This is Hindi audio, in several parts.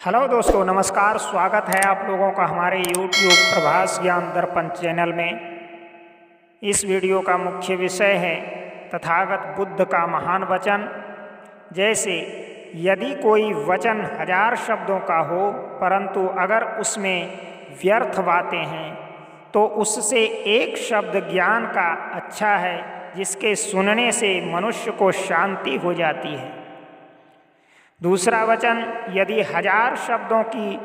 हेलो दोस्तों, नमस्कार। स्वागत है आप लोगों का हमारे YouTube प्रभास ज्ञान दर्पण चैनल में। इस वीडियो का मुख्य विषय है तथागत बुद्ध का महान वचन। जैसे यदि कोई वचन 1000 शब्दों का हो परंतु अगर उसमें व्यर्थ बातें हैं तो उससे एक शब्द ज्ञान का अच्छा है, जिसके सुनने से मनुष्य को शांति हो जाती है। दूसरा वचन, यदि 1000 शब्दों की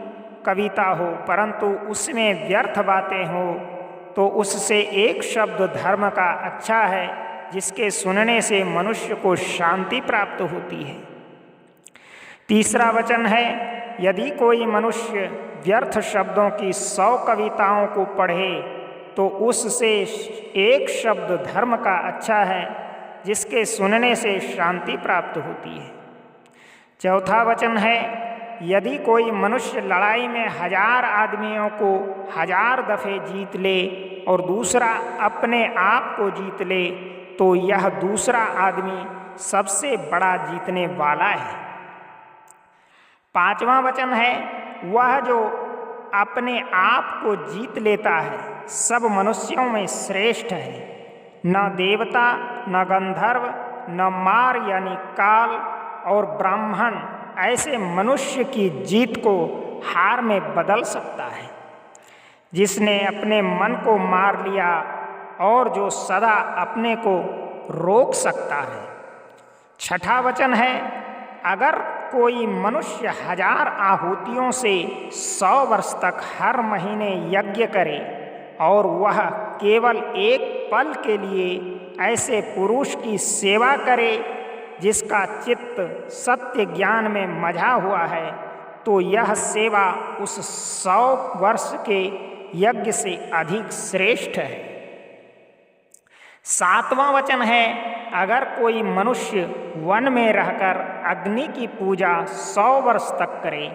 कविता हो परंतु उसमें व्यर्थ बातें हो तो उससे एक शब्द धर्म का अच्छा है, जिसके सुनने से मनुष्य को शांति प्राप्त होती है। तीसरा वचन है, यदि कोई मनुष्य व्यर्थ शब्दों की 100 कविताओं को पढ़े तो उससे एक शब्द धर्म का अच्छा है, जिसके सुनने से शांति प्राप्त होती है। चौथा वचन है, यदि कोई मनुष्य लड़ाई में 1000 आदमियों को 1000 दफे जीत ले और दूसरा अपने आप को जीत ले तो यह दूसरा आदमी सबसे बड़ा जीतने वाला है। पांचवा वचन है, वह जो अपने आप को जीत लेता है सब मनुष्यों में श्रेष्ठ है। न देवता, न गंधर्व, न मार यानी काल और ब्राह्मण ऐसे मनुष्य की जीत को हार में बदल सकता है। जिसने अपने मन को मार लिया और जो सदा अपने को रोक सकता है। छठा वचन है, अगर कोई मनुष्य 1000 आहुतियों से 100 वर्ष तक हर महीने यज्ञ करे और वह केवल एक पल के लिए ऐसे पुरुष की सेवा करे जिसका चित्त सत्य ज्ञान में मझा हुआ है, तो यह सेवा उस 100 वर्ष के यज्ञ से अधिक श्रेष्ठ है। सातवां वचन है, अगर कोई मनुष्य वन में रहकर अग्नि की पूजा 100 वर्ष तक करे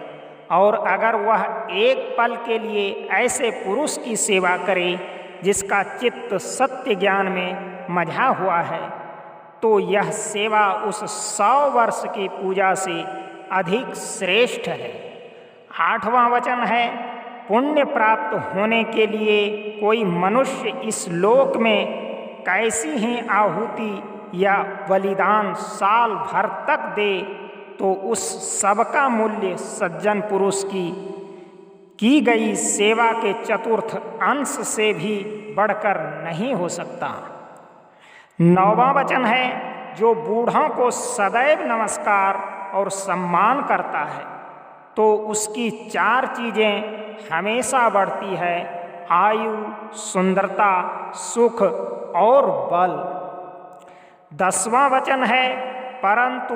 और अगर वह एक पल के लिए ऐसे पुरुष की सेवा करे जिसका चित्त सत्य ज्ञान में मझा हुआ है, तो यह सेवा उस 100 वर्ष की पूजा से अधिक श्रेष्ठ है। आठवां वचन है, पुण्य प्राप्त होने के लिए कोई मनुष्य इस लोक में कैसी ही आहुति या बलिदान साल भर तक दे तो उस सबका मूल्य सज्जन पुरुष की गई सेवा के चतुर्थ अंश से भी बढ़कर नहीं हो सकता। नौवां वचन है, जो बूढ़ों को सदैव नमस्कार और सम्मान करता है तो उसकी 4 चीज़ें हमेशा बढ़ती है: आयु, सुंदरता, सुख और बल। 10वां वचन है, परंतु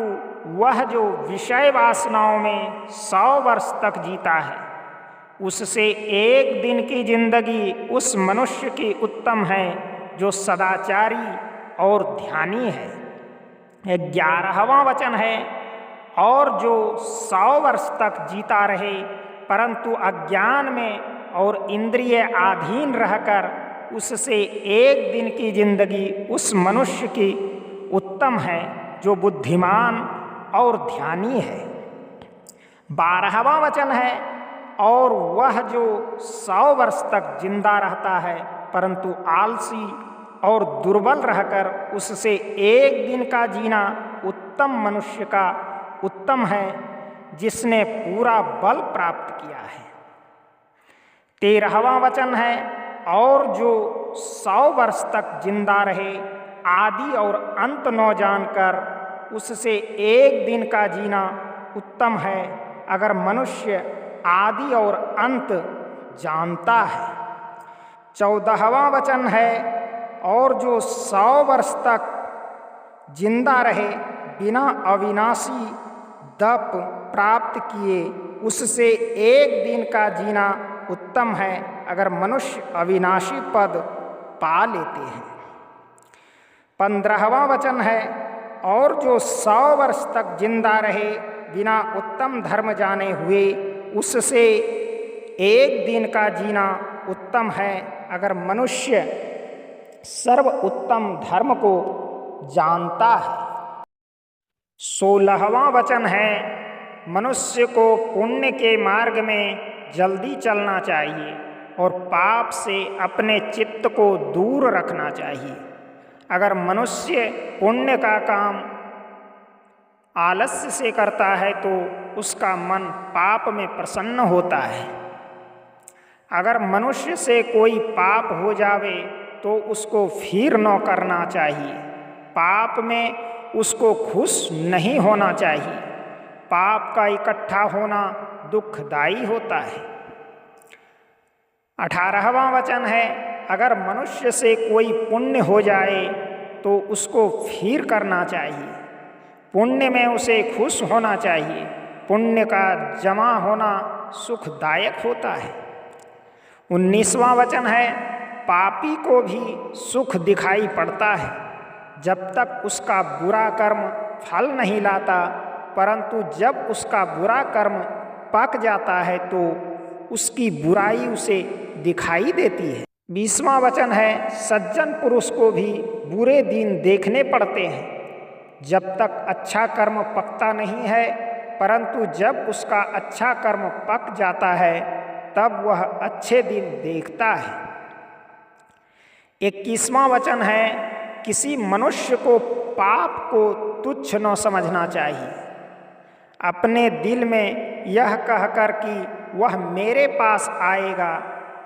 वह जो विषय वासनाओं में 100 वर्ष तक जीता है उससे एक दिन की जिंदगी उस मनुष्य की उत्तम है जो सदाचारी और ध्यानी है। 11वां वचन है, और जो 100 वर्ष तक जीता रहे परंतु अज्ञान में और इंद्रिय अधीन रहकर उससे एक दिन की जिंदगी उस मनुष्य की उत्तम है जो बुद्धिमान और ध्यानी है। 12वां वचन है, और वह जो 100 वर्ष तक जिंदा रहता है परंतु आलसी और दुर्बल रहकर उससे एक दिन का जीना उत्तम मनुष्य का उत्तम है, जिसने पूरा बल प्राप्त किया है। 13वां वचन है, और जो 100 वर्ष तक जिंदा रहे आदि और अंत न जानकर उससे एक दिन का जीना उत्तम है, अगर मनुष्य आदि और अंत जानता है। 14वां वचन है, और जो 100 वर्ष तक जिंदा रहे बिना अविनाशी दप प्राप्त किए उससे एक दिन का जीना उत्तम है, अगर मनुष्य अविनाशी पद पा लेते हैं। 15वां वचन है, और जो 100 वर्ष तक जिंदा रहे बिना उत्तम धर्म जाने हुए उससे एक दिन का जीना उत्तम है, अगर मनुष्य सर्व उत्तम धर्म को जानता है। 16वां वचन है, मनुष्य को पुण्य के मार्ग में जल्दी चलना चाहिए और पाप से अपने चित्त को दूर रखना चाहिए। अगर मनुष्य पुण्य का काम आलस्य से करता है तो उसका मन पाप में प्रसन्न होता है। अगर मनुष्य से कोई पाप हो जावे तो उसको फिर न करना चाहिए। पाप में उसको खुश नहीं होना चाहिए। पाप का इकट्ठा होना दुखदायी होता है। 18वां वचन है, अगर मनुष्य से कोई पुण्य हो जाए तो उसको फिर करना चाहिए। पुण्य में उसे खुश होना चाहिए। पुण्य का जमा होना सुखदायक होता है। 19वां वचन है, पापी को भी सुख दिखाई पड़ता है जब तक उसका बुरा कर्म फल नहीं लाता, परंतु जब उसका बुरा कर्म पक जाता है तो उसकी बुराई उसे दिखाई देती है। 20वां वचन है, सज्जन पुरुष को भी बुरे दिन देखने पड़ते हैं जब तक अच्छा कर्म पकता नहीं है, परंतु जब उसका अच्छा कर्म पक जाता है तब वह अच्छे दिन देखता है। 21वां वचन है, किसी मनुष्य को पाप को तुच्छ न समझना चाहिए। अपने दिल में यह कहकर कि वह मेरे पास आएगा,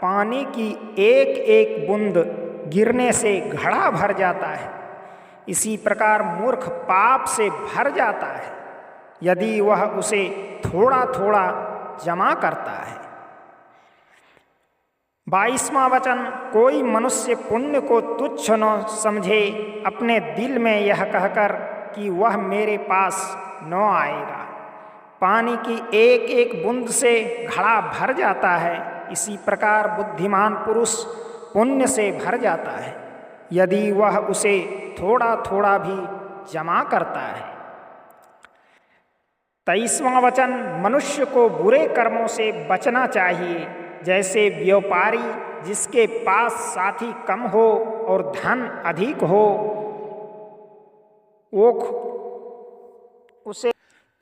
पानी की एक एक बूंद गिरने से घड़ा भर जाता है, इसी प्रकार मूर्ख पाप से भर जाता है यदि वह उसे थोड़ा थोड़ा जमा करता है। 22वां वचन, कोई मनुष्य पुण्य को तुच्छ न समझे, अपने दिल में यह कहकर कि वह मेरे पास न आएगा, पानी की एक एक बूंद से घड़ा भर जाता है, इसी प्रकार बुद्धिमान पुरुष पुण्य से भर जाता है यदि वह उसे थोड़ा थोड़ा भी जमा करता है। 23वां वचन, मनुष्य को बुरे कर्मों से बचना चाहिए, जैसे व्यापारी जिसके पास साथी कम हो और धन अधिक हो वो उसे।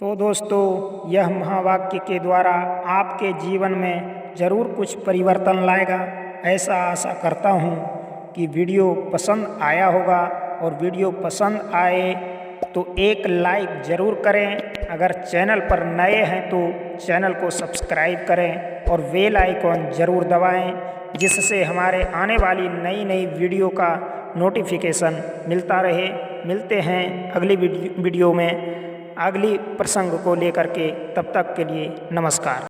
तो दोस्तों, यह महावाक्य के द्वारा आपके जीवन में ज़रूर कुछ परिवर्तन लाएगा, ऐसा आशा करता हूँ कि वीडियो पसंद आया होगा। और वीडियो पसंद आए तो एक लाइक ज़रूर करें। अगर चैनल पर नए हैं तो चैनल को सब्सक्राइब करें और बेल आइकॉन ज़रूर दबाएं, जिससे हमारे आने वाली नई नई वीडियो का नोटिफिकेशन मिलता रहे। मिलते हैं अगली वीडियो में अगली प्रसंग को लेकर के, तब तक के लिए नमस्कार।